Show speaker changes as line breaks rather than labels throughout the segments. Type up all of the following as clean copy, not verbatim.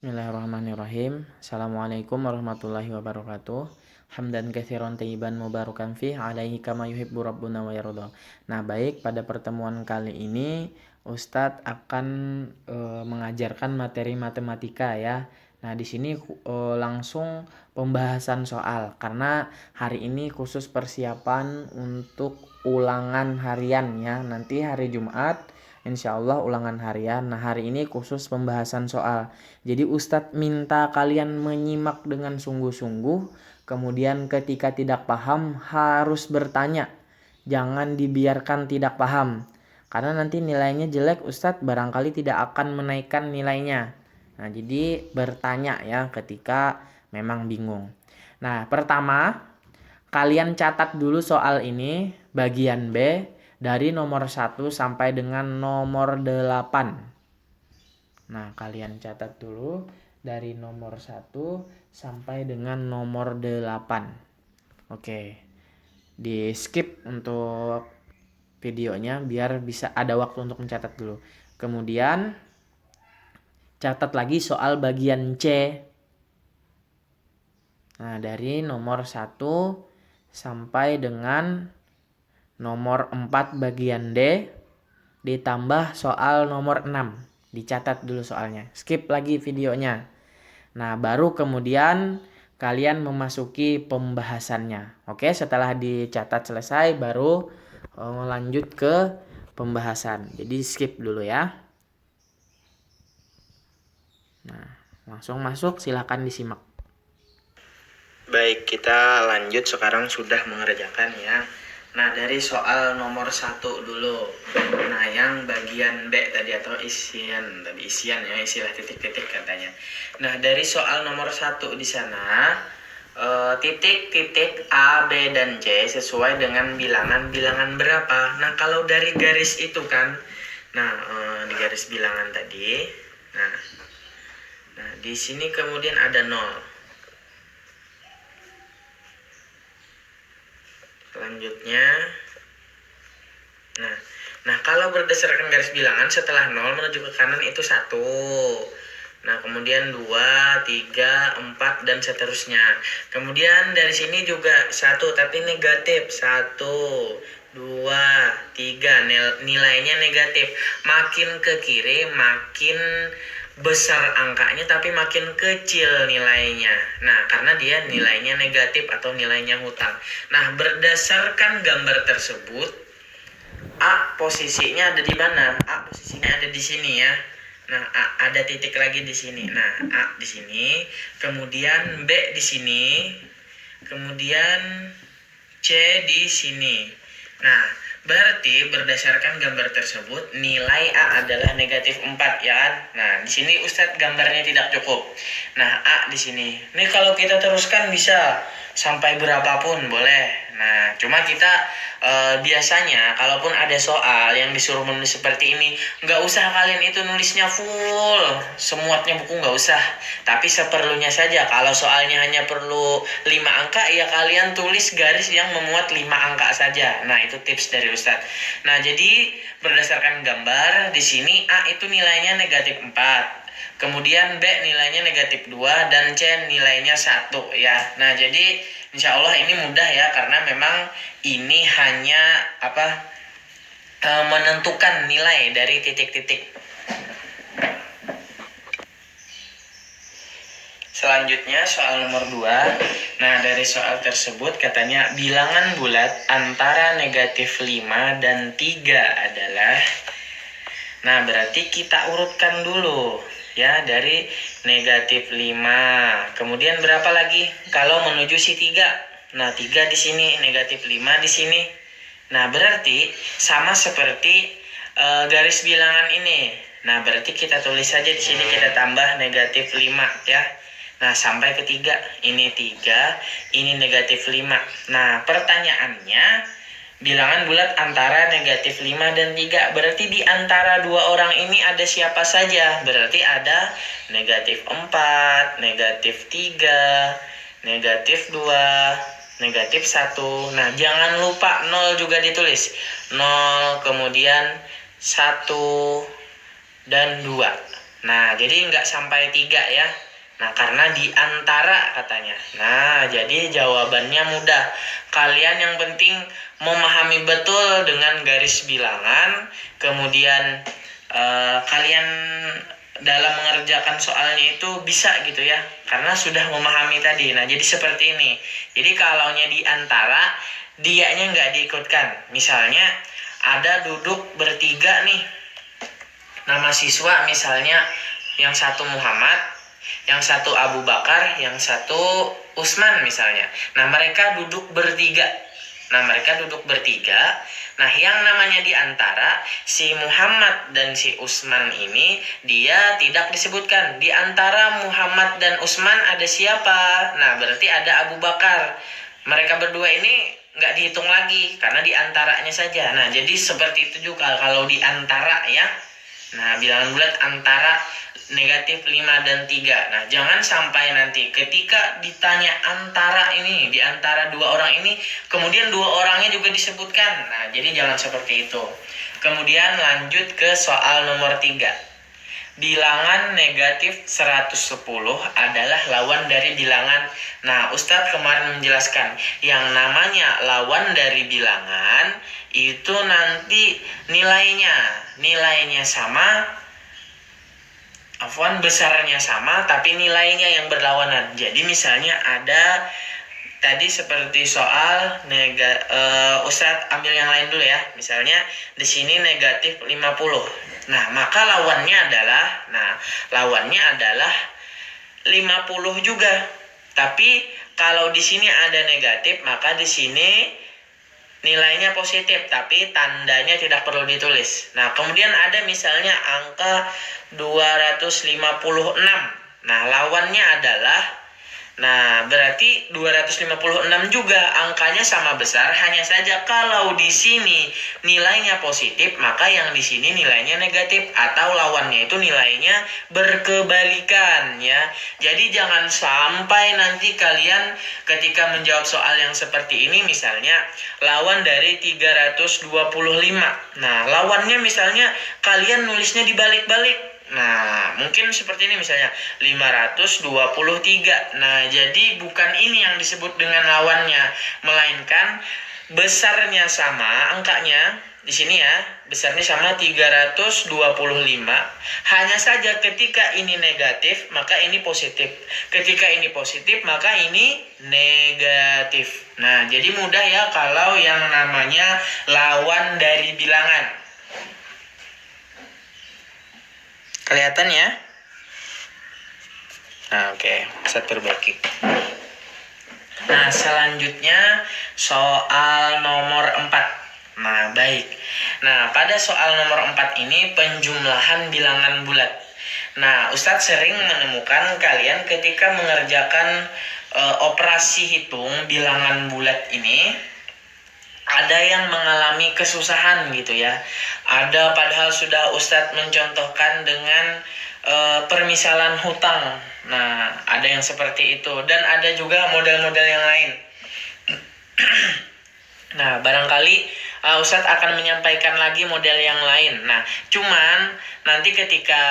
Bismillahirrahmanirrahim. Assalamualaikum warahmatullahi wabarakatuh. Hamdan katsiran thayyiban mubarakan fih alaihi kama yuhibbu rabbuna wa yarda. Nah, baik, pada pertemuan kali ini Ustadz akan mengajarkan materi matematika ya. Nah, di sini langsung pembahasan soal karena hari ini khusus persiapan untuk ulangan harian ya. Nanti hari Jumat Insya Allah ulangan harian. Nah, hari ini khusus pembahasan soal. Jadi Ustadz minta kalian menyimak dengan sungguh-sungguh. Kemudian ketika tidak paham harus bertanya. Jangan dibiarkan tidak paham. Karena nanti nilainya jelek, Ustadz barangkali tidak akan menaikkan nilainya. Nah, jadi bertanya ya ketika memang bingung. Nah, pertama kalian catat dulu soal ini bagian B dari nomor 1 sampai dengan nomor 8. Nah, kalian catat dulu dari nomor 1 sampai dengan nomor 8. Oke. Di skip untuk videonya biar bisa ada waktu untuk mencatat dulu. Kemudian catat lagi soal bagian C. Nah, dari nomor 1 sampai dengan nomor 4 bagian D ditambah soal nomor 6. Dicatat dulu soalnya. Skip lagi videonya. Nah, baru kemudian kalian memasuki pembahasannya. Oke, setelah dicatat selesai baru lanjut ke pembahasan. Jadi skip dulu ya. Nah, langsung masuk, silakan disimak. Baik, kita lanjut sekarang sudah mengerjakan ya. Nah, dari soal nomor 1 dulu. Nah, yang bagian B tadi atau isian ya, istilah titik-titik katanya. Nah, dari soal nomor 1 di sana titik-titik A, B, dan C sesuai dengan bilangan berapa. Nah, kalau dari garis itu kan, di garis bilangan tadi, nah di sini kemudian ada 0. Selanjutnya, nah kalau berdasarkan garis bilangan setelah 0 menuju ke kanan itu 1. Nah, kemudian 2, 3, 4 dan seterusnya. Kemudian dari sini juga 1 tapi negatif. 1, 2, 3 nilainya negatif. Makin ke kiri makin besar angkanya tapi makin kecil nilainya. Nah, karena dia nilainya negatif atau nilainya hutang. Nah, berdasarkan gambar tersebut, A posisinya ada di mana? A posisinya ada di sini ya. Nah, A ada titik lagi di sini. Nah, A di sini, kemudian B di sini, kemudian C di sini. Nah, berarti berdasarkan gambar tersebut nilai A adalah negatif 4 ya kan? Nah, di sini Ustadz gambarnya tidak cukup. Nah, A di sini. Ini kalau kita teruskan bisa sampai berapapun boleh. Nah, cuma kita biasanya kalaupun ada soal yang disuruh menulis seperti ini, nggak usah kalian itu nulisnya full, semuatnya buku nggak usah. Tapi seperlunya saja. Kalau soalnya hanya perlu 5 angka, ya kalian tulis garis yang memuat 5 angka saja. Nah, itu tips dari Ustadz. Nah, jadi berdasarkan gambar di sini A itu nilainya negatif 4. Kemudian B nilainya negatif 2 dan C nilainya 1 ya. Nah, jadi insya Allah ini mudah ya karena memang ini hanya menentukan nilai dari titik-titik. Selanjutnya soal nomor 2. Nah, dari soal tersebut katanya bilangan bulat antara negatif 5 dan 3 adalah. Nah, berarti kita urutkan dulu ya dari negatif 5. Kemudian berapa lagi kalau menuju si 3? Nah, 3 di sini, negatif 5 di sini. Nah, berarti sama seperti garis bilangan ini. Nah, berarti kita tulis saja di sini, kita tambah negatif 5 ya. Nah, sampai ke 3. Ini 3, ini negatif 5. Nah, pertanyaannya, bilangan bulat antara negatif 5 dan 3. Berarti di antara dua orang ini ada siapa saja? Berarti ada negatif 4, negatif 3, negatif 2, negatif 1. Nah, jangan lupa 0 juga ditulis. 0, kemudian 1, dan 2. Nah, jadi nggak sampai 3 ya. Nah, karena di antara katanya. Nah, jadi jawabannya mudah. Kalian yang penting memahami betul dengan garis bilangan, kemudian kalian dalam mengerjakan soalnya itu bisa gitu ya, karena sudah memahami tadi. Nah, jadi seperti ini. Jadi kalaunya di antara, dianya nggak diikutkan. Misalnya ada duduk bertiga nih, nama siswa misalnya yang satu Muhammad, yang satu Abu Bakar, yang satu Usman misalnya. Nah, mereka duduk bertiga. Nah, yang namanya di antara si Muhammad dan si Usman ini dia tidak disebutkan. Di antara Muhammad dan Usman ada siapa? Nah, berarti ada Abu Bakar. Mereka berdua ini nggak dihitung lagi karena di antaranya saja. Nah, jadi seperti itu juga kalau di antara ya. Nah, bilangan bulat antara negatif 5 dan 3. Nah, jangan sampai nanti ketika ditanya antara ini, di antara dua orang ini, kemudian dua orangnya juga disebutkan. Nah, jadi jangan seperti itu. Kemudian lanjut ke soal nomor 3. Bilangan negatif 110 adalah lawan dari bilangan. Nah, Ustadz kemarin menjelaskan, yang namanya lawan dari bilangan itu nanti nilainya sama, besarnya sama, tapi nilainya yang berlawanan. Jadi misalnya ada tadi seperti soal Ustadz ambil yang lain dulu ya. Misalnya di sini negatif 50. Nah, maka lawannya adalah 50 juga. Tapi kalau di sini ada negatif, maka di sini nilainya positif, tapi tandanya tidak perlu ditulis. Nah, kemudian ada misalnya angka 256. Nah, lawannya adalah, berarti 256 juga angkanya sama besar, hanya saja kalau di sini nilainya positif, maka yang di sini nilainya negatif, atau lawannya itu nilainya berkebalikan ya. Jadi jangan sampai nanti kalian ketika menjawab soal yang seperti ini, misalnya lawan dari 325. Nah, lawannya misalnya kalian nulisnya dibalik-balik. Nah, mungkin seperti ini misalnya 523. Nah, jadi bukan ini yang disebut dengan lawannya, melainkan besarnya sama angkanya. Di sini ya, besarnya sama 325. Hanya saja ketika ini negatif, maka ini positif. Ketika ini positif, maka ini negatif. Nah, jadi mudah ya kalau yang namanya lawan dari bilangan. Kelihatan ya? Nah, oke. Bisa perbaiki. Nah, selanjutnya soal nomor 4. Nah, baik. Nah, pada soal nomor 4 ini penjumlahan bilangan bulat. Nah, Ustadz sering menemukan kalian ketika mengerjakan operasi hitung bilangan bulat ini, ada yang mengalami kesusahan gitu ya. Ada padahal sudah Ustadz mencontohkan dengan permisalan hutang. Nah, ada yang seperti itu. Dan ada juga model-model yang lain. Nah, barangkali Ustadz akan menyampaikan lagi model yang lain. Nah, cuman nanti ketika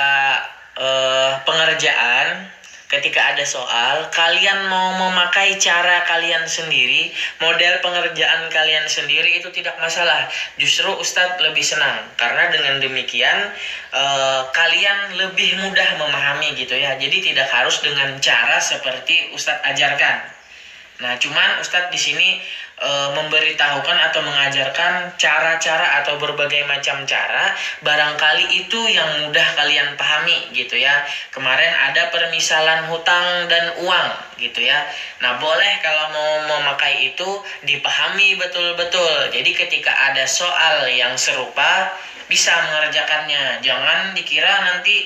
pengerjaan, ketika ada soal, kalian mau memakai cara kalian sendiri, model pengerjaan kalian sendiri, itu tidak masalah. Justru Ustadz lebih senang, karena dengan demikian kalian lebih mudah memahami gitu ya. Jadi tidak harus dengan cara seperti Ustadz ajarkan. Nah, cuman Ustadz di sini memberitahukan atau mengajarkan cara-cara atau berbagai macam cara, barangkali itu yang mudah kalian pahami gitu ya. Kemarin ada permisalan hutang dan uang gitu ya. Nah, boleh kalau mau memakai itu dipahami betul-betul. Jadi ketika ada soal yang serupa bisa mengerjakannya. Jangan dikira nanti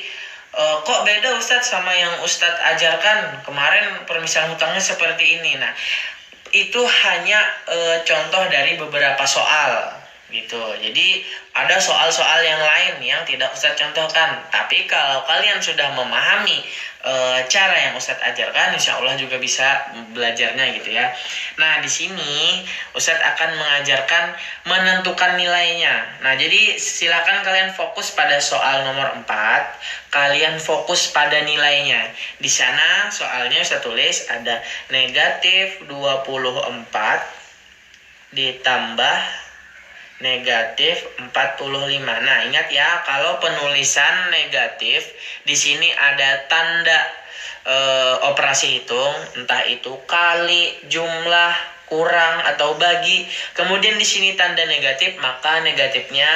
kok beda Ustadz sama yang Ustadz ajarkan kemarin, permisalan hutangnya seperti ini. Nah, itu hanya contoh dari beberapa soal gitu. Jadi ada soal-soal yang lain yang tidak Ustadz contohkan. Tapi kalau kalian sudah memahami cara yang Ustadz ajarkan, insya Allah juga bisa belajarnya gitu ya. Nah di sini Ustadz akan mengajarkan menentukan nilainya. Nah jadi silakan kalian fokus pada soal nomor 4. Kalian fokus pada nilainya. Di sana soalnya saya tulis ada negatif 24 ditambah negatif 45. Nah, ingat ya, kalau penulisan negatif di sini ada tanda operasi hitung, entah itu kali, jumlah, kurang atau bagi. Kemudian di sini tanda negatif, maka negatifnya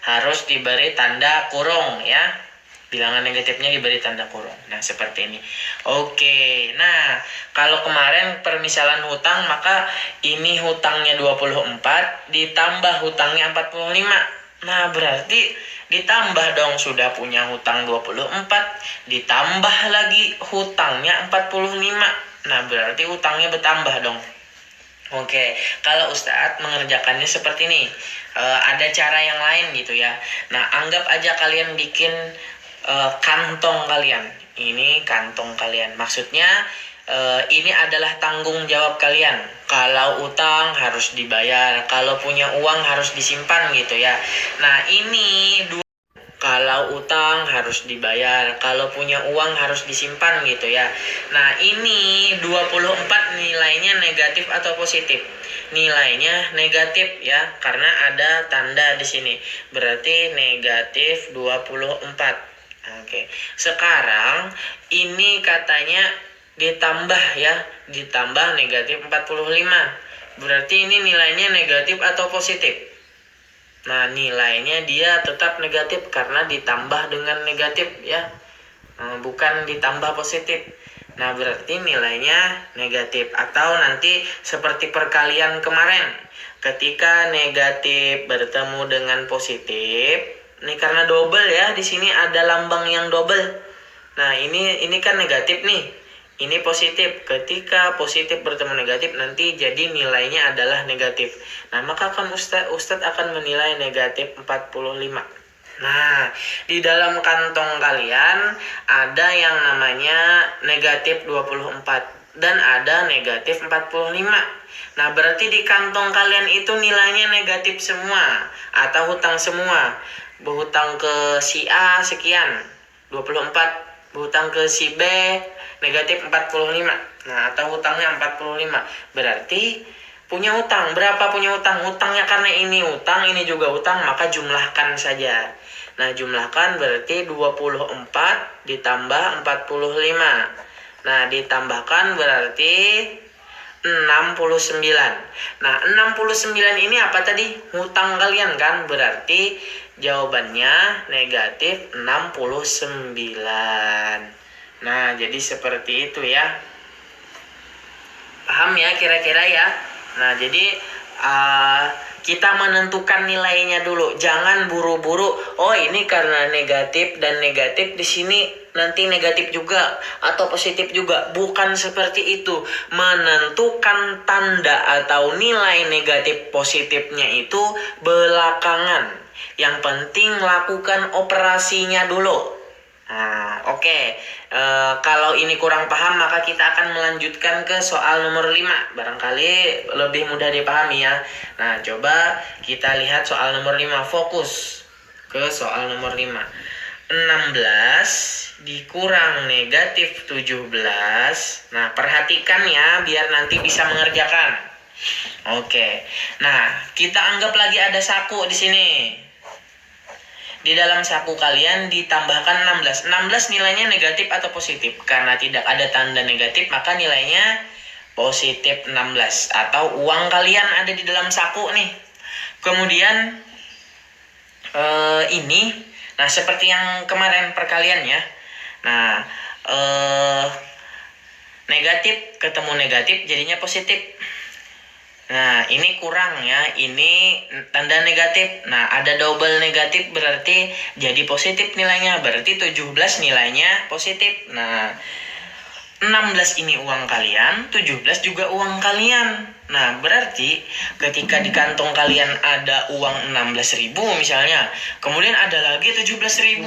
harus diberi tanda kurung ya. Bilangan negatifnya diberi tanda kurung. Nah, seperti ini. Oke. Nah, kalau kemarin permisalan hutang, maka ini hutangnya 24 ditambah hutangnya 45. Nah, berarti ditambah dong, sudah punya hutang 24, ditambah lagi hutangnya 45. Nah, berarti hutangnya bertambah dong. Oke, kalau Ustadz mengerjakannya seperti ini. Ada cara yang lain gitu ya. Nah, anggap aja kalian bikin kantong kalian. Ini kantong kalian. Maksudnya ini adalah tanggung jawab kalian. Kalau utang harus dibayar, kalau punya uang harus disimpan gitu ya. Nah, ini kalau utang harus dibayar, kalau punya uang harus disimpan gitu ya. Nah, ini 24 nilainya negatif atau positif? Nilainya negatif ya, karena ada tanda di sini. Berarti negatif 24. Oke. Sekarang ini katanya ditambah ya, ditambah negatif 45. Berarti ini nilainya negatif atau positif? Nah, nilainya dia tetap negatif karena ditambah dengan negatif ya. Bukan ditambah positif. Nah, berarti nilainya negatif. Atau nanti seperti perkalian kemarin. Ketika negatif bertemu dengan positif, ini karena double ya, di sini ada lambang yang double. Nah, ini kan negatif nih. Ini positif. Ketika positif bertemu negatif, nanti jadi nilainya adalah negatif. Nah, maka kan Ustadz akan menilai negatif 45. Nah, di dalam kantong kalian ada yang namanya negatif 24 dan ada negatif 45. Nah, berarti di kantong kalian itu nilainya negatif semua atau hutang semua. Berhutang ke si A sekian, 24. Berhutang ke si B negatif 45. Nah, atau hutangnya 45. Berarti punya hutang. Berapa punya hutang? Hutangnya karena ini hutang, ini juga hutang, maka jumlahkan saja. Nah, jumlahkan berarti 24 ditambah 45. Nah, ditambahkan berarti 69. Nah, 69 ini apa tadi? Hutang kalian kan? Berarti jawabannya negatif 69. Nah, jadi seperti itu ya. Paham ya kira-kira ya? Nah, jadi kita menentukan nilainya dulu. Jangan buru-buru. Oh, ini karena negatif dan negatif di sini nanti negatif juga atau positif juga. Bukan seperti itu. Menentukan tanda atau nilai negatif positifnya itu belakangan. Yang penting lakukan operasinya dulu. Nah, oke. Kalau ini kurang paham, maka kita akan melanjutkan ke soal nomor 5. Barangkali lebih mudah dipahami ya. Nah, coba kita lihat soal nomor 5. Fokus ke soal nomor 5. 16 dikurang negatif 17. Nah, perhatikan ya, biar nanti bisa mengerjakan. Oke. Nah, kita anggap lagi ada saku di sini. Di dalam saku kalian ditambahkan 16. 16 nilainya negatif atau positif? Karena tidak ada tanda negatif, maka nilainya positif 16. Atau uang kalian ada di dalam saku nih. Kemudian ini, nah seperti yang kemarin perkalian ya. Nah, negatif ketemu negatif jadinya positif. Nah, ini kurang ya, ini tanda negatif. Nah, ada double negatif berarti jadi positif nilainya. Berarti 17 nilainya positif. Nah, 16 ini uang kalian, 17 juga uang kalian. Nah, berarti ketika di kantong kalian ada uang 16.000 misalnya, kemudian ada lagi 17.000.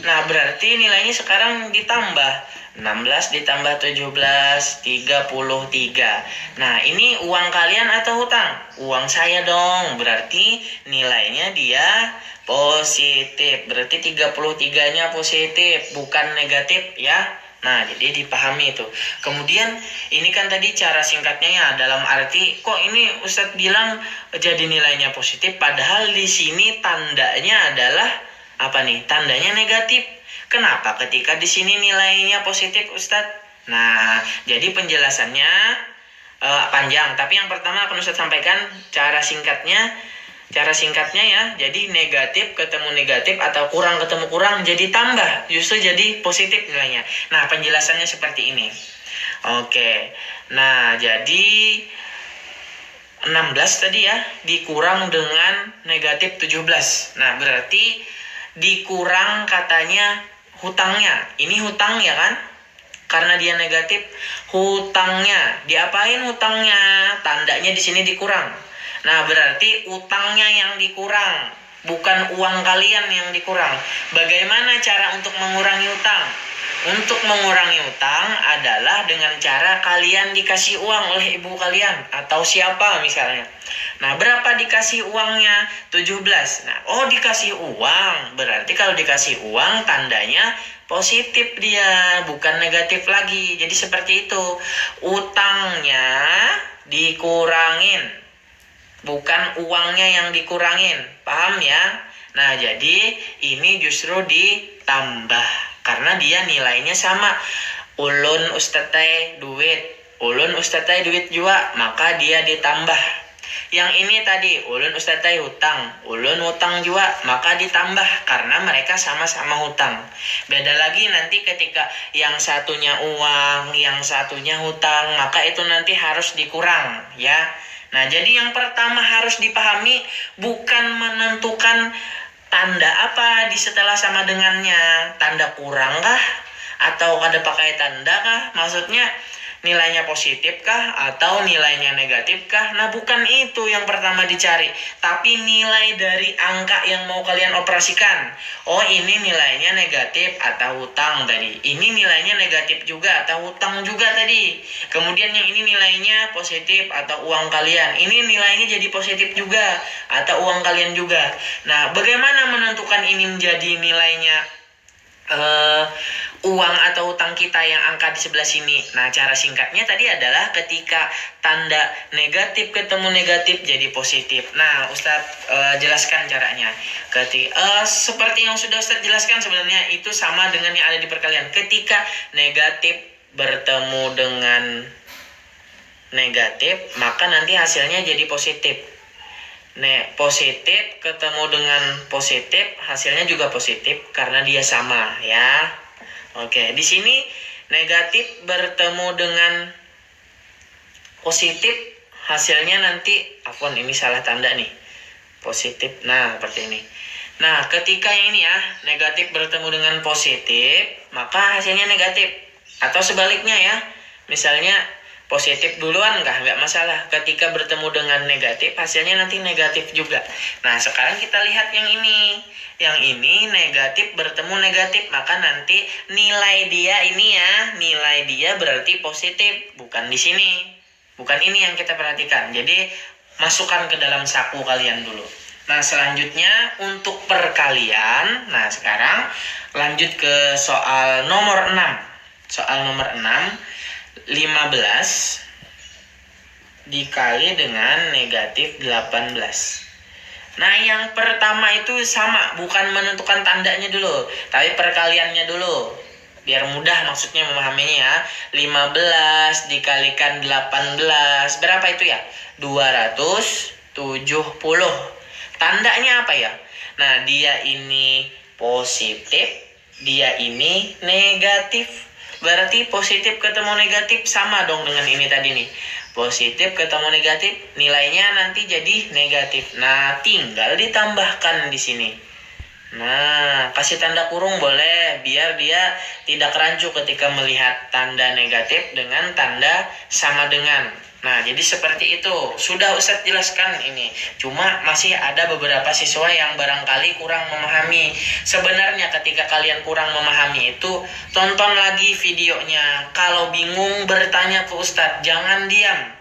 Nah, berarti nilainya sekarang ditambah 16 ditambah 17, 33. Nah, ini uang kalian atau hutang? Uang saya dong. Berarti nilainya dia positif. Berarti 33-nya positif, bukan negatif ya. Nah, jadi dipahami itu. Kemudian ini kan tadi cara singkatnya ya, dalam arti kok ini Ustadz bilang jadi nilainya positif, padahal di sini tandanya adalah apa nih? Tandanya negatif. Kenapa ketika di sini nilainya positif, Ustadz? Nah, jadi penjelasannya panjang, tapi yang pertama akan Ustadz sampaikan cara singkatnya. Cara singkatnya ya, jadi negatif ketemu negatif atau kurang ketemu kurang jadi tambah, justru jadi positif nilainya. Nah, penjelasannya seperti ini. Oke, nah jadi 16 tadi ya, dikurang dengan negatif 17. Nah, berarti dikurang katanya hutangnya. Ini hutang ya kan? Karena dia negatif, hutangnya. Diapain hutangnya? Tandanya di sini dikurang. Nah, berarti utangnya yang dikurang, bukan uang kalian yang dikurang. Bagaimana cara untuk mengurangi utang? Untuk mengurangi utang adalah dengan cara kalian dikasih uang oleh ibu kalian atau siapa misalnya. Nah, berapa dikasih uangnya? 17. Nah, dikasih uang. Berarti kalau dikasih uang tandanya positif dia, bukan negatif lagi. Jadi seperti itu. Utangnya dikurangin, bukan uangnya yang dikurangin. Paham ya? Nah, jadi ini justru ditambah karena dia nilainya sama. Ulun Ustadz teh duit, ulun Ustadz teh duit juga, maka dia ditambah. Yang ini tadi ulun Ustadz teh hutang, ulun hutang juga, maka ditambah karena mereka sama-sama hutang. Beda lagi nanti ketika yang satunya uang, yang satunya hutang, maka itu nanti harus dikurang ya. Nah, jadi yang pertama harus dipahami bukan menentukan tanda apa di setelah sama dengannya. Tanda kurang kah? Atau ada pakai tanda kah? Maksudnya nilainya positif kah? Atau nilainya negatif kah? Nah, bukan itu yang pertama dicari. Tapi nilai dari angka yang mau kalian operasikan. Oh, ini nilainya negatif atau hutang tadi. Ini nilainya negatif juga atau hutang juga tadi. Kemudian yang ini nilainya positif atau uang kalian. Ini nilainya jadi positif juga atau uang kalian juga. Nah, bagaimana menentukan ini menjadi nilainya uang atau utang kita yang angka di sebelah sini? Nah, cara singkatnya tadi adalah ketika tanda negatif ketemu negatif jadi positif. Nah, Ustadz jelaskan caranya. Seperti yang sudah Ustadz jelaskan sebenarnya itu sama dengan yang ada di perkalian. Ketika negatif bertemu dengan negatif, maka nanti hasilnya jadi positif. Positif ketemu dengan positif, hasilnya juga positif karena dia sama ya. Oke, di sini negatif bertemu dengan positif, hasilnya nanti ini salah tanda nih. Positif. Nah, seperti ini. Nah, ketika yang ini ya, negatif bertemu dengan positif, maka hasilnya negatif. Atau sebaliknya ya. Misalnya positif duluan nggak masalah. Ketika bertemu dengan negatif, hasilnya nanti negatif juga. Nah, sekarang kita lihat yang ini. Yang ini negatif bertemu negatif, maka nanti nilai dia ini ya, nilai dia berarti positif, bukan di sini. Bukan ini yang kita perhatikan. Jadi, masukkan ke dalam saku kalian dulu. Nah, selanjutnya untuk perkalian. Nah, sekarang lanjut ke soal nomor 6. Soal nomor 6. 15 dikali dengan negatif 18. Nah, yang pertama itu sama, bukan menentukan tandanya dulu, tapi perkaliannya dulu. Biar mudah maksudnya memahaminya ya. 15 dikalikan 18. Berapa itu ya? 270. Tandanya apa ya? Nah, dia ini positif, dia ini negatif. Berarti positif ketemu negatif sama dong dengan ini tadi nih. Positif ketemu negatif, nilainya nanti jadi negatif. Nah, tinggal ditambahkan di sini. Nah, kasih tanda kurung boleh biar dia tidak rancu ketika melihat tanda negatif dengan tanda sama dengan. Nah, jadi seperti itu. Sudah Ustadz jelaskan ini. Cuma masih ada beberapa siswa yang barangkali kurang memahami. Sebenarnya ketika kalian kurang memahami itu, tonton lagi videonya. Kalau bingung bertanya ke Ustadz, jangan diam.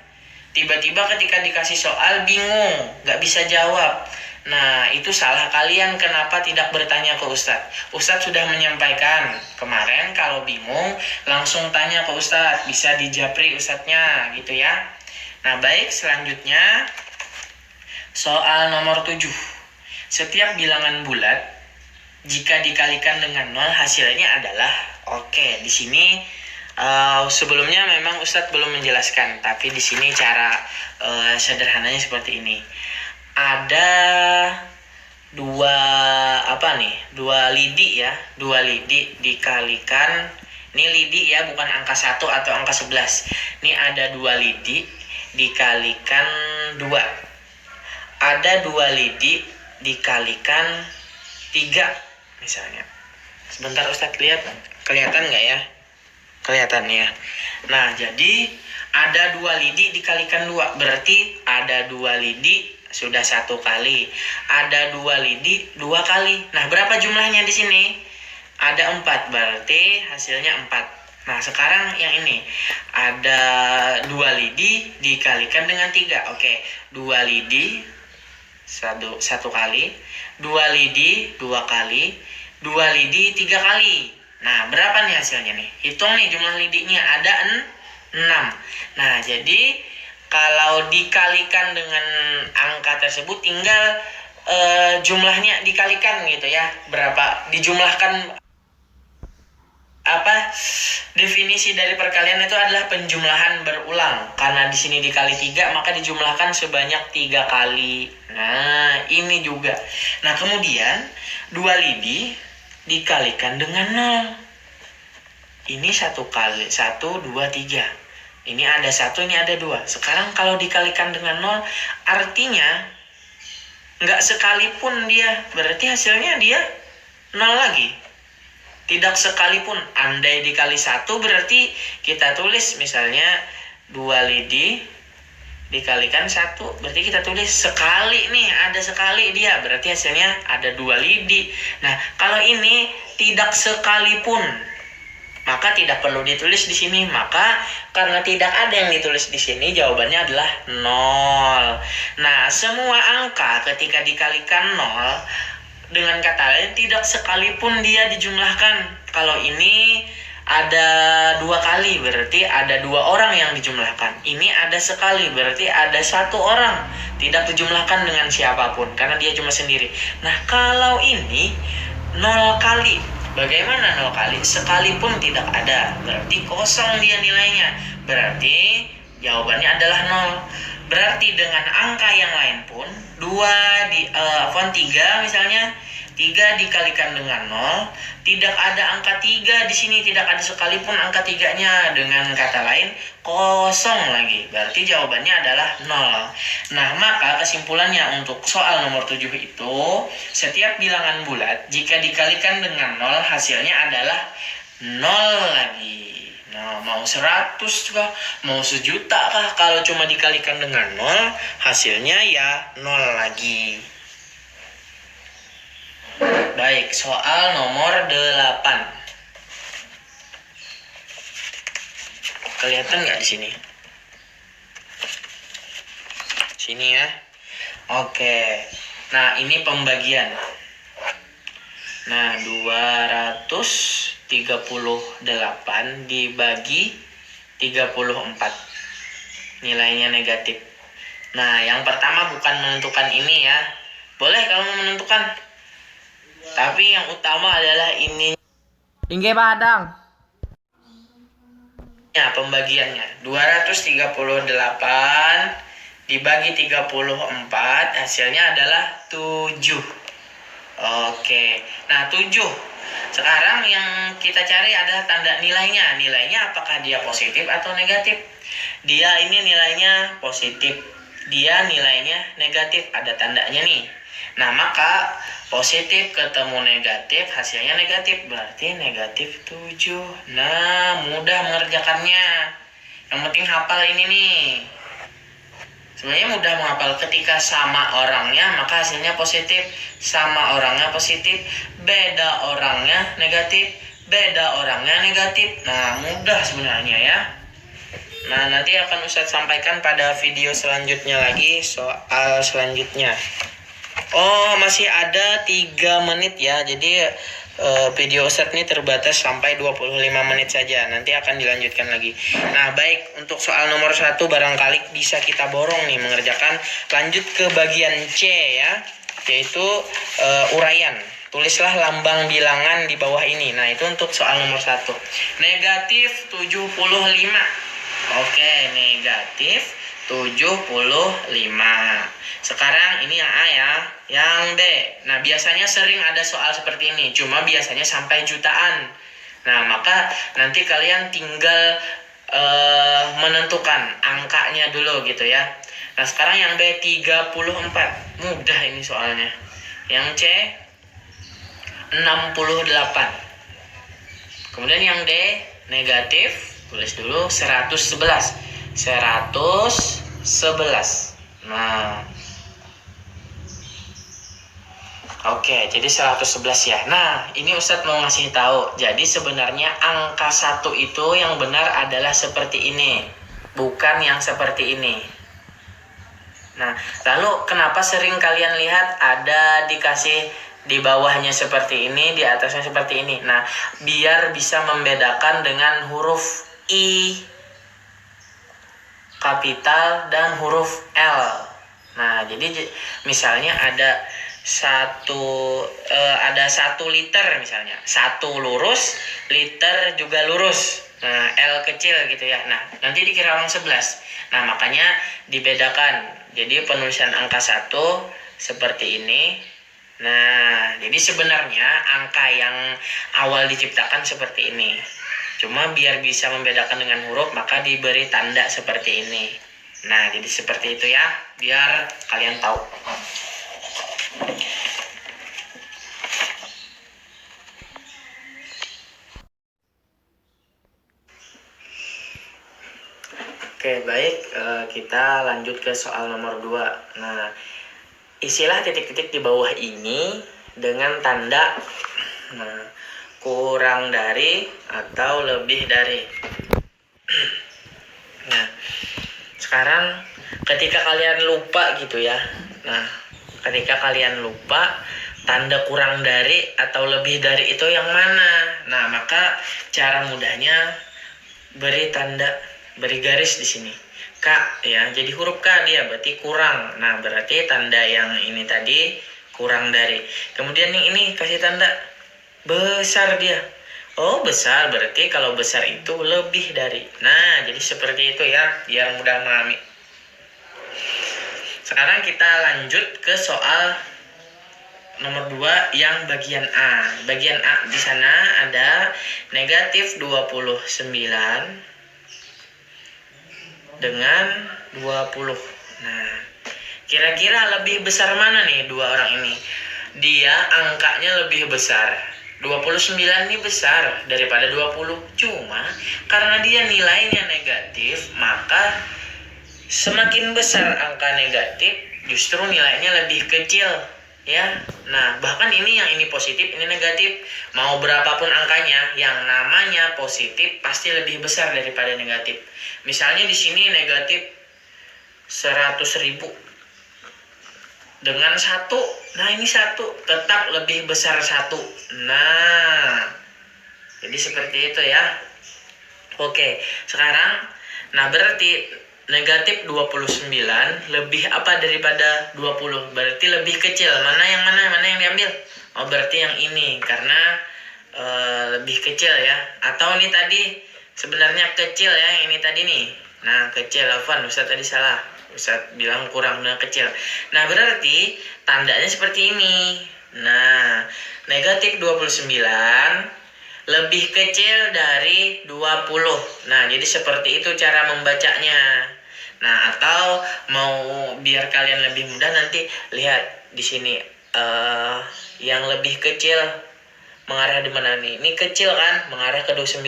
Tiba-tiba ketika dikasih soal bingung, nggak bisa jawab. Nah, itu salah kalian kenapa tidak bertanya ke Ustadz. Ustadz sudah menyampaikan kemarin kalau bingung langsung tanya ke Ustadz. Bisa dijapri Ustadznya gitu ya. Nah, baik, selanjutnya soal nomor 7. Setiap bilangan bulat jika dikalikan dengan 0 hasilnya adalah oke. Di sini sebelumnya memang Ustadz belum menjelaskan, tapi di sini cara sederhananya seperti ini. Ada dua lidi ya, dua lidi dikalikan, ini lidi ya, bukan angka 1 atau angka 11. Ini ada dua lidi dikalikan 2. Ada dua lidi dikalikan 3 misalnya. Sebentar Ustadz lihat, kelihatan nggak ya? Kelihatan ya. Nah, jadi ada dua lidi dikalikan 2, berarti ada dua lidi sudah 1 kali, ada dua lidi 2 kali. Nah, berapa jumlahnya di sini? Ada 4, berarti hasilnya 4. Nah, sekarang yang ini ada dua lidi dikalikan dengan 3. Oke, dua lidi satu kali, dua lidi 2 kali, dua lidi 3 kali. Nah, berapa nih hasilnya nih? Hitung nih jumlah lidinya, ada 6. Nah, jadi kalau dikalikan dengan angka tersebut tinggal jumlahnya dikalikan gitu ya. Berapa dijumlahkan, definisi dari perkalian itu adalah penjumlahan berulang. Karena di sini dikali 3 maka dijumlahkan sebanyak 3 kali. Nah, ini juga. Nah, kemudian dua lidi dikalikan dengan 0. Ini 1 kali 1 2 3. Ini ada 1, ini ada 2. Sekarang kalau dikalikan dengan 0, artinya nggak sekalipun dia, berarti hasilnya dia 0 lagi. Tidak sekalipun, andai dikali 1 berarti kita tulis misalnya 2 lidi dikalikan 1, berarti kita tulis sekali nih, ada sekali dia, berarti hasilnya ada 2 lidi. Nah, kalau ini tidak sekalipun, maka tidak perlu ditulis di sini. Maka karena tidak ada yang ditulis di sini, jawabannya adalah 0. Nah, semua angka ketika dikalikan 0, dengan kata lain tidak sekalipun dia dijumlahkan. Kalau ini ada 2 kali, berarti ada 2 orang yang dijumlahkan. Ini ada sekali, berarti ada 1 orang. Tidak dijumlahkan dengan siapapun, karena dia cuma sendiri. Nah, kalau ini 0 kali, bagaimana 0 kali? Sekalipun tidak ada, berarti kosong dia nilainya. Berarti jawabannya adalah 0. Berarti dengan angka yang lain pun 3 misalnya, 3 dikalikan dengan 0, tidak ada angka 3 di sini, tidak ada sekalipun angka 3-nya. Dengan kata lain, kosong lagi. Berarti jawabannya adalah 0. Nah, maka kesimpulannya untuk soal nomor 7 itu, setiap bilangan bulat jika dikalikan dengan 0, hasilnya adalah 0 lagi. Nah, mau 100 kah, mau 1.000.000 kah, kalau cuma dikalikan dengan 0, hasilnya ya 0 lagi. Baik, soal nomor 8. Kelihatan nggak di sini? Sini ya. Oke. Nah, ini pembagian. Nah, 238 dibagi 34. Nilainya negatif. Nah, yang pertama bukan menentukan ini ya. Boleh kalau mau menentukan. Tapi yang utama adalah ini.
Tinggi Padang.
Ya, pembagiannya 238 dibagi 34, hasilnya adalah 7. Oke. Nah, 7. Sekarang yang kita cari adalah tanda nilainya. Nilainya apakah dia positif atau negatif? Dia ini nilainya positif. Dia nilainya negatif. Ada tandanya nih. Nah, maka positif ketemu negatif, hasilnya negatif. Berarti negatif 7. Nah, mudah mengerjakannya. Yang penting hafal ini nih. Sebenarnya mudah menghafal. Ketika sama orangnya, maka hasilnya positif. Sama orangnya positif, beda orangnya negatif. Beda orangnya negatif. Nah, mudah sebenarnya ya. Nah, nanti akan Ustadz sampaikan pada video selanjutnya lagi soal selanjutnya. Oh, masih ada 3 menit ya. Jadi video Ustadz ini terbatas sampai 25 menit saja. Nanti akan dilanjutkan lagi. Nah, baik, untuk soal nomor 1 barangkali bisa kita borong nih mengerjakan. Lanjut ke bagian C ya, yaitu uraian. Tulislah lambang bilangan di bawah ini. Nah, itu untuk soal nomor 1. Negatif 75. Oke, negatif 75. Sekarang ini yang A ya, yang D. Nah, biasanya sering ada soal seperti ini, cuma biasanya sampai jutaan. Nah, maka nanti kalian tinggal menentukan angkanya dulu gitu ya. Nah, sekarang yang B 34. Mudah ini soalnya. Yang C 68. Kemudian yang D negatif, tulis dulu 111. 111. Nah, oke, jadi 111 ya. Nah, ini Ustadz mau ngasih tahu. Jadi sebenarnya angka 1 itu yang benar adalah seperti ini, bukan yang seperti ini. Nah, lalu kenapa sering kalian lihat ada dikasih di bawahnya seperti ini, di atasnya seperti ini? Nah, biar bisa membedakan dengan huruf I kapital dan huruf L. Nah, jadi misalnya ada satu liter misalnya, 1 lurus, liter juga lurus. Nah, L kecil gitu ya. Nah, nanti dikira orang 11. Nah, makanya dibedakan. Jadi penulisan angka 1 seperti ini. Nah, jadi sebenarnya angka yang awal diciptakan seperti ini. Cuma biar bisa membedakan dengan huruf, maka diberi tanda seperti ini. Nah, jadi seperti itu ya, biar kalian tahu. Oke, baik, kita lanjut ke soal nomor 2. Nah, isilah titik-titik di bawah ini dengan tanda kurang dari atau lebih dari. Nah, sekarang ketika kalian lupa gitu ya. Nah, ketika kalian lupa tanda kurang dari atau lebih dari itu yang mana? Nah, maka cara mudahnya beri garis di sini. K ya, jadi huruf K dia berarti kurang. Nah, berarti tanda yang ini tadi kurang dari. Kemudian yang ini kasih tanda besar dia. Oh, besar berarti kalau besar itu lebih dari. Nah, jadi seperti itu ya, biar mudah memahami. Sekarang kita lanjut ke soal nomor 2 yang bagian A. Bagian A di sana ada negatif 29 dengan 20. Nah, kira-kira lebih besar mana nih dua orang ini? Dia angkanya lebih besar. 29 ini besar daripada 20. Cuma karena dia nilainya negatif, maka semakin besar angka negatif, justru nilainya lebih kecil. Ya, nah bahkan ini yang ini positif, ini negatif. Mau berapapun angkanya, yang namanya positif pasti lebih besar daripada negatif. Misalnya di sini negatif 100.000 dengan 1. Nah, ini 1 tetap lebih besar 1. Nah, jadi seperti itu ya. Oke, sekarang nah berarti negatif 29 lebih apa daripada 20? Berarti lebih kecil. Mana yang diambil? Oh, berarti yang ini karena lebih kecil ya. Atau ini tadi sebenarnya kecil ya, yang ini tadi nih. Nah, kecil, Afwan, Ustaz tadi salah. Ustaz bilang kurang dan kecil. Nah, berarti tandanya seperti ini. Nah, negatif 29 lebih kecil dari 20. Nah, jadi seperti itu cara membacanya. Nah, atau mau biar kalian lebih mudah nanti lihat di sini yang lebih kecil mengarah di mana nih? Ini kecil kan, mengarah ke 29.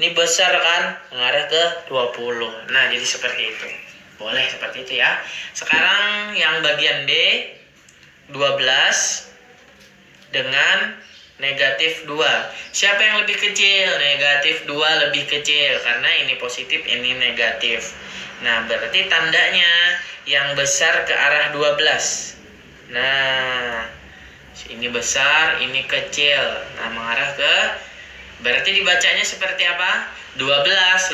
Ini besar kan, mengarah ke 20. Nah, jadi seperti itu. Boleh seperti itu ya. Sekarang yang bagian D, 12 dengan negatif 2. Siapa yang lebih kecil? Negatif 2 lebih kecil, karena ini positif, ini negatif. Nah, berarti tandanya yang besar ke arah 12. Nah, ini besar, ini kecil. Nah, mengarah ke, berarti dibacanya seperti apa? 12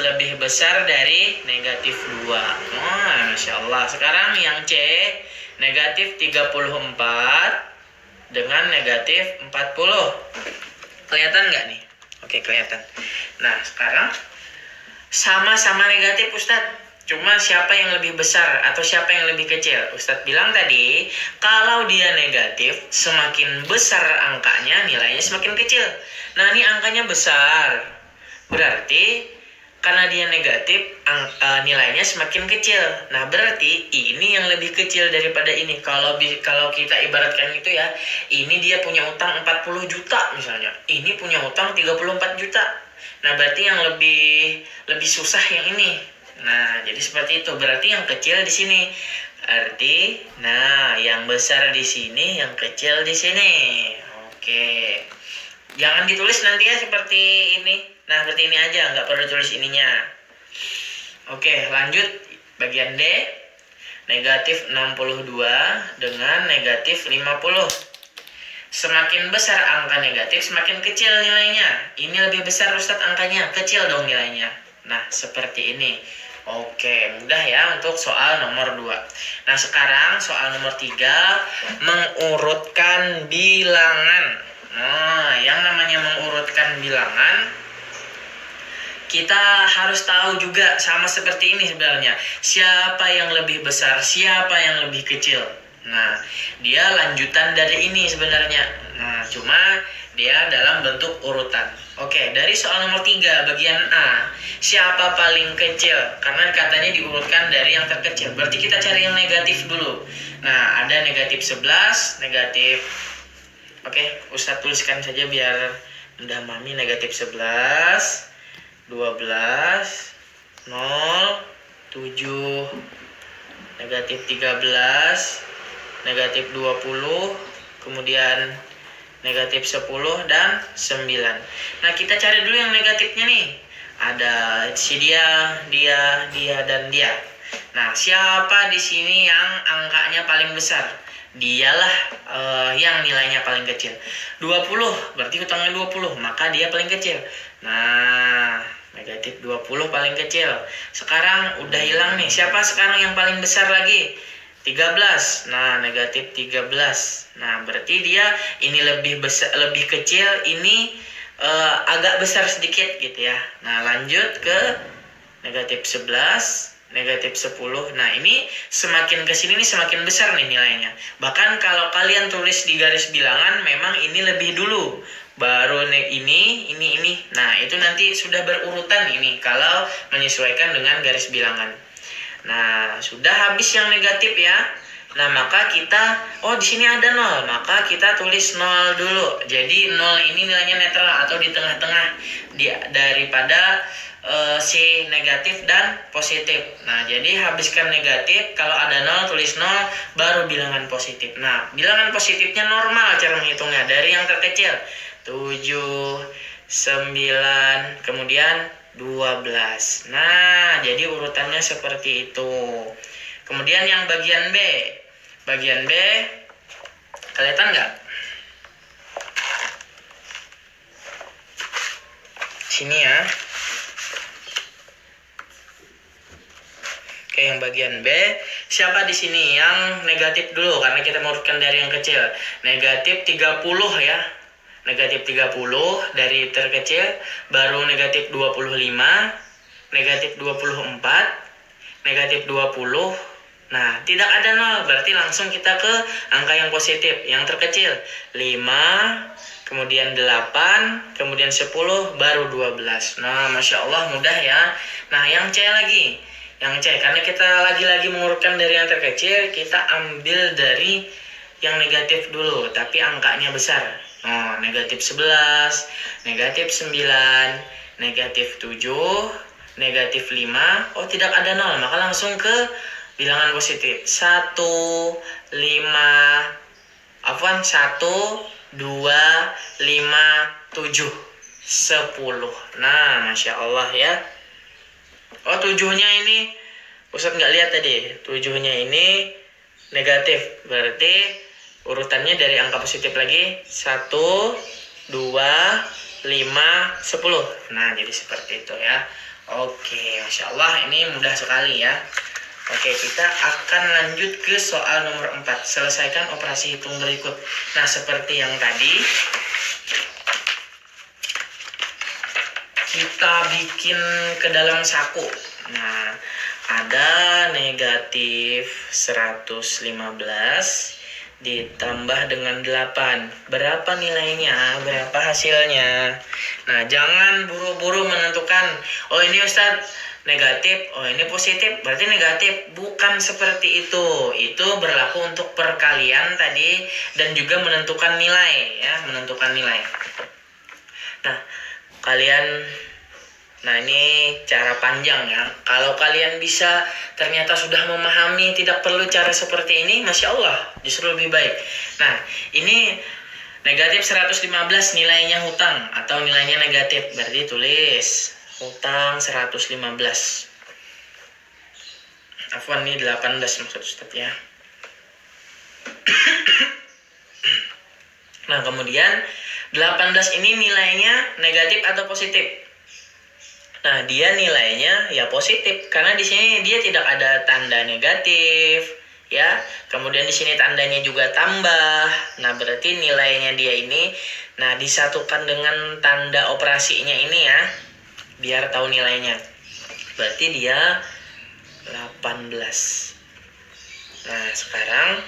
lebih besar dari negatif 2. Wah, Masya Allah. Sekarang yang C, negatif 34 dengan negatif 40. Kelihatan nggak nih? Oke, kelihatan. Nah, sekarang sama-sama negatif, Ustadz. Cuma siapa yang lebih besar atau siapa yang lebih kecil? Ustadz bilang tadi, kalau dia negatif, semakin besar angkanya, nilainya semakin kecil. Nah, ini angkanya besar. Berarti karena dia negatif, nilainya semakin kecil. Nah, berarti ini yang lebih kecil daripada ini. Kalau kita ibaratkan itu ya, ini dia punya utang 40 juta misalnya. Ini punya utang 34 juta. Nah, berarti yang lebih susah yang ini. Nah, jadi seperti itu. Berarti yang kecil di sini. Arti, nah, yang besar di sini, yang kecil di sini. Oke. Jangan ditulis nanti ya seperti ini. Nah, seperti ini aja, nggak perlu tulis ininya. Oke, lanjut. Bagian D, negatif 62 dengan negatif 50. Semakin besar angka negatif, semakin kecil nilainya. Ini lebih besar, Ustadz, angkanya. Kecil dong nilainya. Nah, seperti ini. Oke, mudah ya untuk soal nomor 2. Nah, sekarang soal nomor 3, mengurutkan bilangan. Nah, yang namanya mengurutkan bilangan, kita harus tahu juga sama seperti ini sebenarnya. Siapa yang lebih besar, siapa yang lebih kecil. Nah, dia lanjutan dari ini sebenarnya. Nah, cuma dia dalam bentuk urutan. Oke, dari soal nomor 3, bagian A. Siapa paling kecil? Karena katanya diurutkan dari yang terkecil. Berarti kita cari yang negatif dulu. Nah, ada negatif 11, negatif... Oke, Ustadz tuliskan saja biar mudah mami. Negatif 11, 12, 0, 7, negatif 13, negatif 20, kemudian negatif 10 dan 9. Nah, kita cari dulu yang negatifnya nih. Ada si dia, dan dia. Nah, siapa di sini yang angkanya paling besar? Dialah yang nilainya paling kecil. 20, berarti utangnya 20, maka dia paling kecil. Nah, negatif 20 paling kecil. Sekarang udah hilang nih. Siapa sekarang yang paling besar lagi? 13. Nah, negatif 13. Nah, berarti dia ini lebih besar, lebih kecil, ini agak besar sedikit gitu ya. Nah, lanjut ke negatif 11, negatif 10. Nah, ini semakin ke sini nih semakin besar nih nilainya. Bahkan kalau kalian tulis di garis bilangan, memang ini lebih dulu. Baru ini. Nah, itu nanti sudah berurutan ini kalau menyesuaikan dengan garis bilangan. Nah, sudah habis yang negatif ya. Nah, maka kita, di sini ada 0, maka kita tulis 0 dulu. Jadi 0 ini nilainya netral atau di tengah-tengah daripada si negatif dan positif. Nah, jadi habiskan negatif, kalau ada 0 tulis 0, baru bilangan positif. Nah, bilangan positifnya normal cara menghitungnya dari yang terkecil. 7, 9, kemudian 12. Nah, jadi urutannya seperti itu. Kemudian yang bagian B. Bagian B, kelihatan nggak? Sini ya. Oke, yang bagian B, siapa di sini yang negatif dulu? Karena kita mengurutkan dari yang kecil. Negatif 30 ya. Negatif 30 dari terkecil, baru negatif 25, negatif 24, negatif 20. Nah, tidak ada 0, berarti langsung kita ke angka yang positif, yang terkecil. 5, kemudian 8, kemudian 10, baru 12. Nah, Masya Allah mudah ya. Nah, yang C lagi. Yang C, karena kita lagi-lagi mengurutkan dari yang terkecil, kita ambil dari yang negatif dulu, tapi angkanya besar. Oh, negatif 11, negatif 9, negatif 7, negatif 5. Oh, tidak ada 0, maka langsung ke bilangan positif. 1, 5, 1, 2, 5, 7, 10. Nah, Masya Allah ya. Oh, 7-nya ini Ustadz nggak lihat tadi. 7-nya ini negatif. Berarti urutannya dari angka positif lagi. 1, 2, 5, 10. Nah, jadi seperti itu ya. Oke, Masya Allah, ini mudah sekali ya. Oke, kita akan lanjut ke soal nomor 4. Selesaikan operasi hitung berikut. Nah, seperti yang tadi, kita bikin ke dalam saku. Nah, ada negatif 115 ditambah dengan 8. Berapa nilainya? Berapa hasilnya? Nah, jangan buru-buru menentukan, oh ini Ustadz negatif, oh ini positif, berarti negatif. Bukan seperti itu. Itu berlaku untuk perkalian tadi dan juga menentukan nilai ya, menentukan nilai. Nah, ini cara panjang ya. Kalau kalian bisa ternyata sudah memahami, tidak perlu cara seperti ini, Masya Allah, justru lebih baik. Nah, ini negatif 115 nilainya hutang atau nilainya negatif. Berarti tulis hutang 115. Afwan, ini 18 maksud Ustaz ya. Nah, kemudian 18 ini nilainya negatif atau positif? Nah, dia nilainya ya positif karena di sini dia tidak ada tanda negatif, ya. Kemudian di sini tandanya juga tambah. Nah, berarti nilainya dia ini disatukan dengan tanda operasinya ini ya. Biar tahu nilainya. Berarti dia 18. Nah, sekarang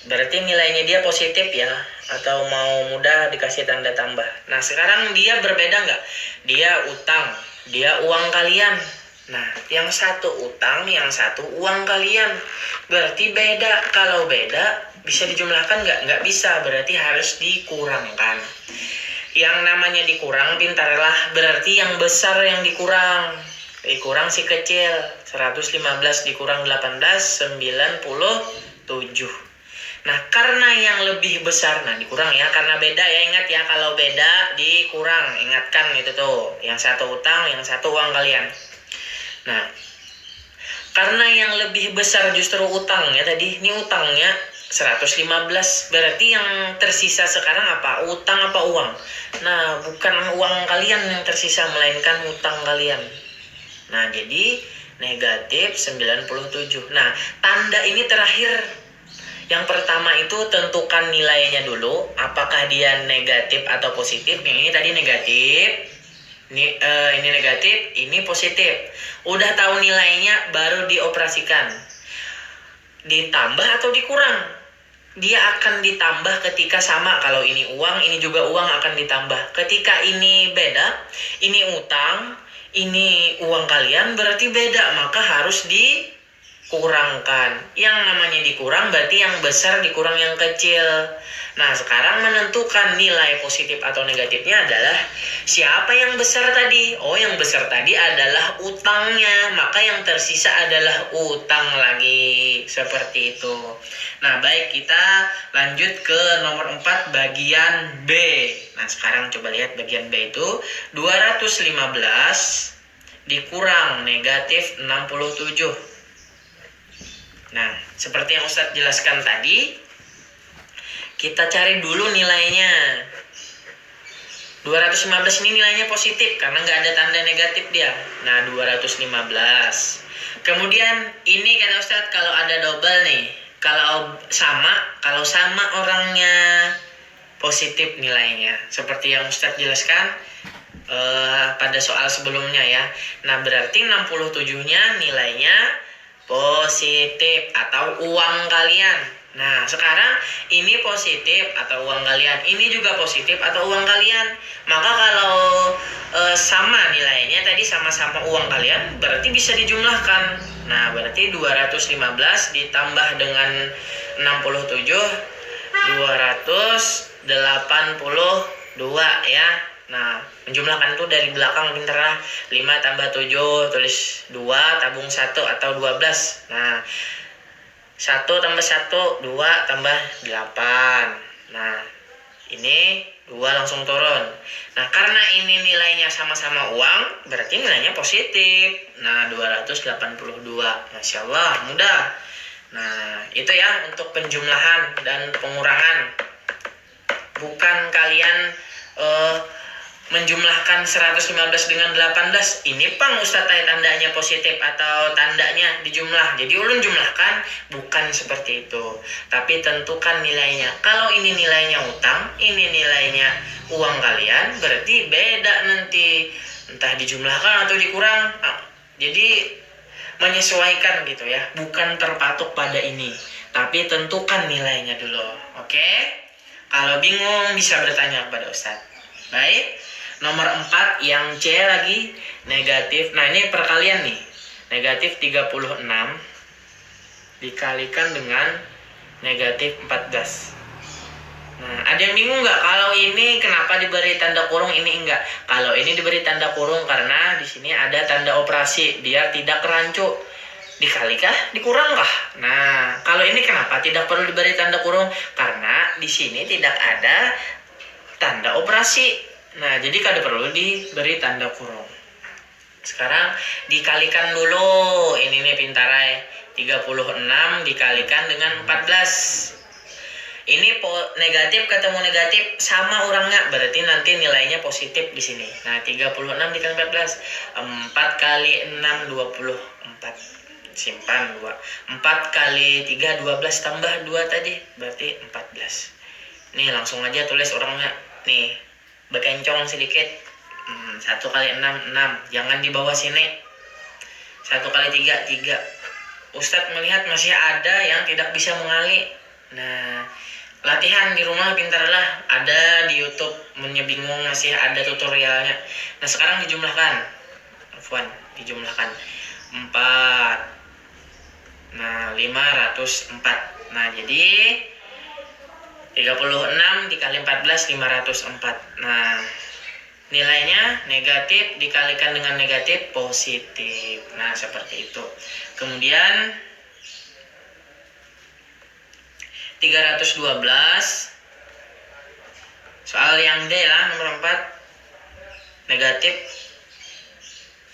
berarti nilainya dia positif ya, atau mau mudah dikasih tanda tambah. Nah, sekarang dia berbeda nggak? Dia utang, dia uang kalian. Nah, yang satu utang, yang satu uang kalian. Berarti beda. Kalau beda, bisa dijumlahkan nggak? Nggak bisa, berarti harus dikurangkan. Yang namanya dikurang, pintarlah, berarti yang besar yang dikurang. Dikurang si kecil. 115 dikurang 18, 97. Nah, karena yang lebih besar, dikurang ya, karena beda ya, ingat ya, kalau beda dikurang, ingatkan itu tuh, yang satu utang, yang satu uang kalian. Nah, karena yang lebih besar justru utangnya tadi, ini utangnya 115, berarti yang tersisa sekarang apa? Utang apa uang? Nah, bukan uang kalian yang tersisa, melainkan utang kalian. Nah, jadi negatif 97. Nah, tanda ini terakhir. Yang pertama itu tentukan nilainya dulu, apakah dia negatif atau positif. Yang ini tadi negatif, ini negatif, ini positif. Udah tahu nilainya, baru dioperasikan. Ditambah atau dikurang? Dia akan ditambah ketika sama. Kalau ini uang, ini juga uang akan ditambah. Ketika ini beda, ini utang, ini uang kalian, berarti beda, maka harus dikurangkan. Yang namanya dikurang berarti yang besar dikurang yang kecil. Nah, sekarang menentukan nilai positif atau negatifnya adalah siapa yang besar tadi? Oh, yang besar tadi adalah utangnya, maka yang tersisa adalah utang lagi. Seperti itu. Nah, baik, kita lanjut ke nomor 4 bagian B. Nah, sekarang coba lihat bagian B itu 215 dikurang negatif 67. Nah, seperti yang Ustadz jelaskan tadi, kita cari dulu nilainya. 215 ini nilainya positif karena nggak ada tanda negatif dia. Nah, 215. Kemudian ini kata Ustadz, kalau ada double nih, kalau sama orangnya positif nilainya. Seperti yang Ustadz jelaskan pada soal sebelumnya ya. Nah, berarti 67-nya nilainya positif atau uang kalian. Nah, sekarang ini positif atau uang kalian, ini juga positif atau uang kalian. Maka kalau sama nilainya tadi sama-sama uang kalian, berarti bisa dijumlahkan. Nah, berarti 215 ditambah dengan 67, 282 ya. Nah, menjumlahkan itu dari belakang pinterlah. 5 tambah 7, tulis 2, tabung 1 atau 12. Nah, 1 tambah 1, 2 tambah 8. Nah, ini 2 langsung turun. Nah, karena ini nilainya sama-sama uang, berarti nilainya positif. Nah, 282. Masya Allah, mudah. Nah, itu ya untuk penjumlahan dan pengurangan. Bukan kalian menjumlahkan 115 dengan 18. Ini pang Ustadz tandanya positif atau tandanya dijumlah. Jadi ulun jumlahkan, bukan seperti itu. Tapi tentukan nilainya. Kalau ini nilainya utang, ini nilainya uang kalian, berarti beda nanti. Entah dijumlahkan atau dikurang. Jadi menyesuaikan gitu ya. Bukan terpatok pada ini. Tapi tentukan nilainya dulu. Oke? Kalau bingung bisa bertanya kepada Ustadz. Baik. Nomor 4 yang C lagi negatif. Nah, ini perkalian nih. Negatif 36 dikalikan dengan negatif 14. Nah, ada yang bingung nggak kalau ini kenapa diberi tanda kurung, ini enggak? Kalau ini diberi tanda kurung karena di sini ada tanda operasi biar tidak kerancu. Dikalikah? Dikurangkah? Nah, kalau ini kenapa tidak perlu diberi tanda kurung? Karena di sini tidak ada tanda operasi. Nah, jadi kada perlu diberi tanda kurung. Sekarang dikalikan dulu. Ini nih pintarai. 36 dikalikan dengan 14. Ini negatif ketemu negatif sama orangnya, berarti nanti nilainya positif di sini. Nah, 36 dikali 14. 4 kali 6 24. Simpan 2. 4 kali 3 12 tambah 2 tadi, berarti 14. Nih, langsung aja tulis orangnya. Nih, bekencong sedikit. 1 kali 6 6. Jangan di bawah sini. 1 kali 3 3. Ustadz melihat masih ada yang tidak bisa mengali. Nah, latihan di rumah pintarlah. Ada di YouTube, bingung masih ada tutorialnya. Nah, sekarang dijumlahkan. Afwan, dijumlahkan. 4. Nah, 504. Nah, jadi 36 dikali 14 504. Nah, nilainya negatif dikalikan dengan negatif positif. Nah, seperti itu. Kemudian 312 soal yang D lah, nomor 4. Negatif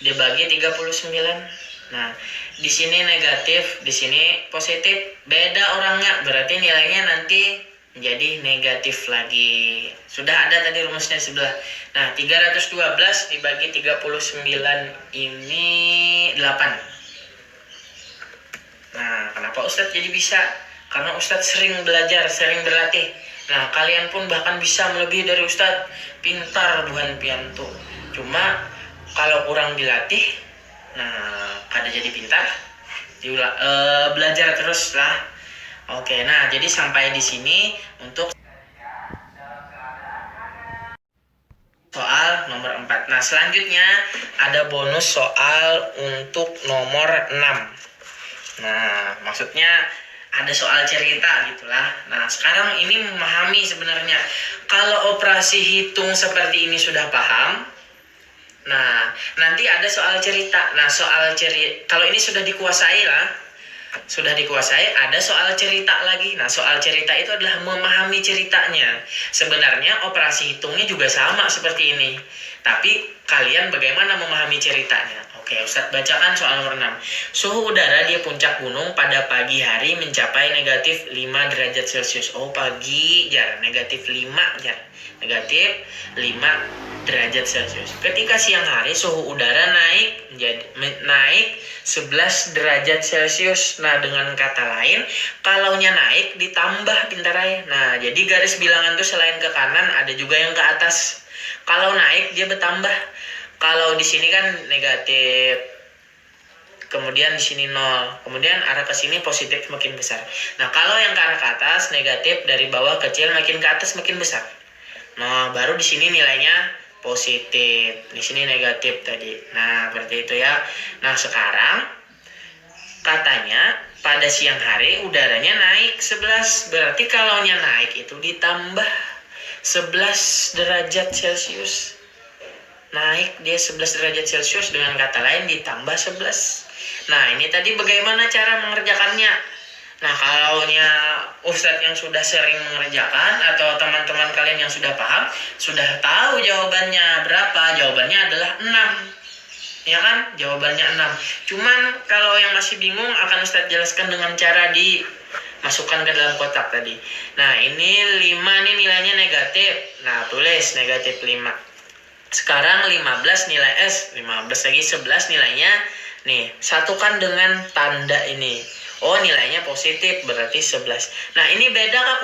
dibagi 39. Nah, di sini negatif, di sini positif. Beda orangnya, berarti nilainya nanti jadi negatif lagi. Sudah ada tadi rumusnya sebelah. Nah, 312 dibagi 39 ini 8. Nah, kenapa Ustadz jadi bisa? Karena Ustadz sering belajar, sering berlatih. Nah, kalian pun bahkan bisa melebihi dari Ustadz. Pintar bukan piantu. Cuma kalau kurang dilatih, nah, kada jadi pintar. Belajar terus lah. Oke, nah jadi sampai di sini untuk soal nomor 4. Nah, selanjutnya ada bonus soal untuk nomor 6. Nah, maksudnya ada soal cerita gitulah. Nah, sekarang ini memahami sebenarnya. Kalau operasi hitung seperti ini sudah paham. Nah, nanti ada soal cerita. Nah, soal cerita kalau ini sudah dikuasai lah. Sudah dikuasai, ada soal cerita lagi. Nah, soal cerita itu adalah memahami ceritanya. Sebenarnya operasi hitungnya juga sama seperti ini. Tapi kalian bagaimana memahami ceritanya? Oke, Ustadz bacakan soal nomor 6. Suhu udara di puncak gunung pada pagi hari mencapai negatif 5 derajat Celcius. Oh, pagi, jar. Negatif 5, jar. Negatif 5 derajat Celcius. Ketika siang hari suhu udara naik 11 derajat Celcius. Nah, dengan kata lain, kalaunya naik ditambah pintarai. Nah, jadi garis bilangan tuh selain ke kanan ada juga yang ke atas. Kalau naik dia bertambah. Kalau di sini kan negatif kemudian di sini 0. Kemudian arah ke sini positif makin besar. Nah, kalau yang ke arah ke atas negatif, dari bawah kecil makin ke atas makin besar. Nah, baru di sini nilainya positif. Di sini negatif tadi. Nah, berarti itu ya. Nah, sekarang katanya pada siang hari udaranya naik 11. Berarti kalau naik itu ditambah 11 derajat Celcius. Naik dia 11 derajat Celcius, dengan kata lain ditambah 11. Nah, ini tadi bagaimana cara mengerjakannya? Nah, kalau Ustadz yang sudah sering mengerjakan atau teman-teman kalian yang sudah paham, sudah tahu jawabannya berapa. Jawabannya adalah 6. Ya kan? Jawabannya 6. Cuman kalau yang masih bingung akan Ustadz jelaskan dengan cara dimasukkan ke dalam kotak tadi. Nah, ini 5 nih nilainya negatif. Nah, tulis negatif 5. Sekarang 15 nilai 15 lagi 11 nilainya. Nih, satukan dengan tanda ini. Oh, nilainya positif, berarti 11. Nah, ini beda kah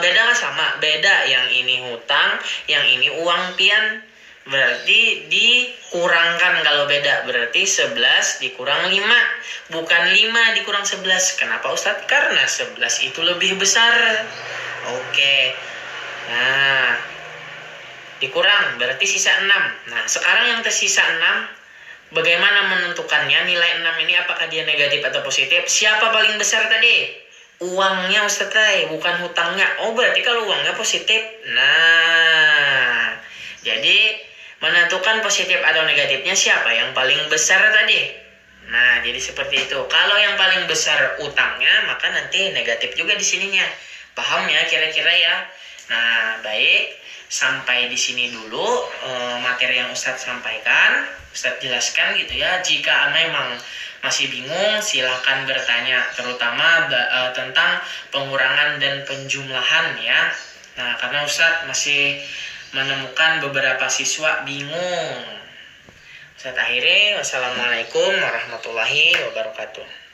beda kah sama? Beda, yang ini hutang, yang ini uang pian. Berarti dikurangkan kalau beda. Berarti 11 dikurang 5. Bukan 5 dikurang 11. Kenapa Ustadz? Karena 11 itu lebih besar. Oke. Nah, dikurang berarti sisa 6. Nah, sekarang yang tersisa 6, bagaimana menentukannya? Nilai 6 ini apakah dia negatif atau positif? Siapa paling besar tadi? Uangnya Ustadz, bukan hutangnya. Oh, berarti kalau uangnya positif. Nah, jadi menentukan positif atau negatifnya siapa yang paling besar tadi? Nah, jadi seperti itu. Kalau yang paling besar utangnya, maka nanti negatif juga di sininya. Paham ya kira-kira ya? Nah, baik. Sampai di sini dulu materi yang Ustadz sampaikan. Ustadz jelaskan gitu ya. Jika memang masih bingung, silakan bertanya, terutama tentang pengurangan dan penjumlahan ya. Nah, karena Ustadz masih menemukan beberapa siswa bingung. Ustadz akhiri, wassalamualaikum warahmatullahi wabarakatuh.